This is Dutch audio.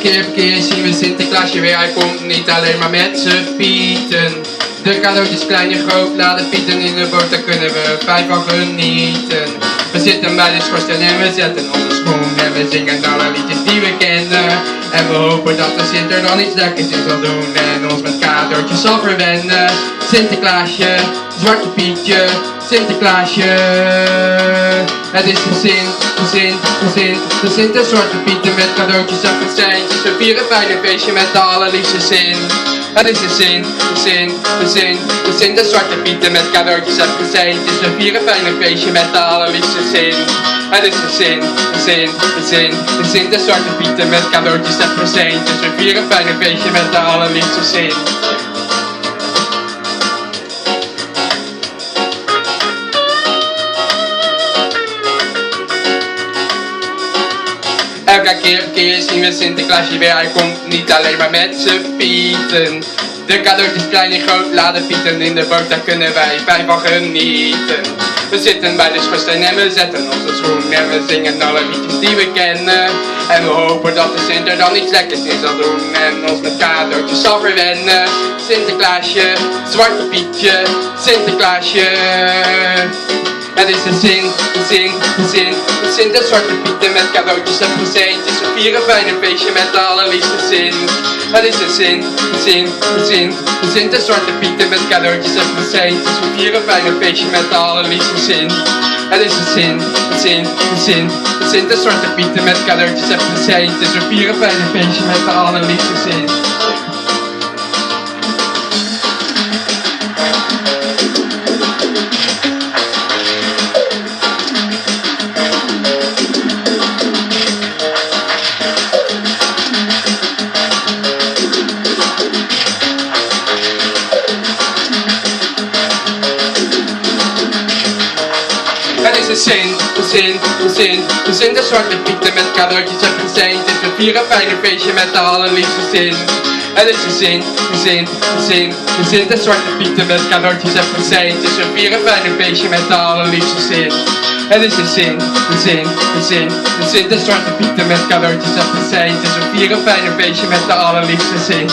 keer per keer zien we Sinterklaasje weer. Hij komt niet alleen maar met z'n pieten. De cadeautjes klein en groot, laden pieten in de boot, daar kunnen we 5 van genieten. We zitten bij de schoorsteen en we zetten onze schoen en we zingen alle liedjes die we kennen. En we hopen dat de Sint er dan iets lekkers in zal doen en ons met cadeautjes zal verwennen. Sinterklaasje, Zwarte Pietje, Sinterklaasje. Het is de Sint, de Sint, de Sint, de Sint en Zwarte Pieten met cadeautjes en presentjes. We vieren fijn een feestje met de allerliefste zin. Het is de Sint, de Sint, de Sint, de Sint en Zwarte Pieten met cadeautjes en presentjes. We vieren fijn een feestje met de allerliefste zin. Het is de Sint, de Sint, de Sint, de Sint en Zwarte Pieten met cadeautjes en presentjes. We vieren fijn een feestje met de allerliefste zin. Elke keer zien we Sinterklaasje weer. Hij komt niet alleen maar met z'n pieten. De cadeautjes klein en groot, laden pieten in de boot, daar kunnen wij 5 van genieten. We zitten bij de schoorsteen en we zetten onze schoen en we zingen alle liedjes die we kennen. En we hopen dat de Sint er dan iets lekkers in zal doen en ons met cadeautjes zal verwennen. Sinterklaasje, Zwarte Pietje, Sinterklaasje. Het is de Sint, de Sint, de Sint, de Sint en Zwarte Pieten met cadeautjes en presentjes. We vieren fijn een feestje met de allerliefste zin. Het is de Sint, de Sint, de Sint, de Sint en Zwarte Pieten met cadeautjes en presentjes. We vieren fijn een feestje met de allerliefste zin. Het is de Sint, de Sint, de Sint, de Sint en Zwarte Pieten met cadeautjes en presentjes. We vieren fijn een feestje met de allerliefste zin. Het is de Sint, de Sint, de Sint, de Sint en Zwarte Pieten met cadeautjes en presentjes. We vieren fijn een feestje met de allerliefste zin. Het is de Sint, de Sint, de Sint, de Sint en Zwarte Pieten met cadeautjes en presentjes. We vieren fijn een feestje met de allerliefste zin. Het is de Sint, de Sint, de Sint, de Sint en Zwarte Pieten met cadeautjes en presentjes. We vieren fijn een feestje met de allerliefste zin.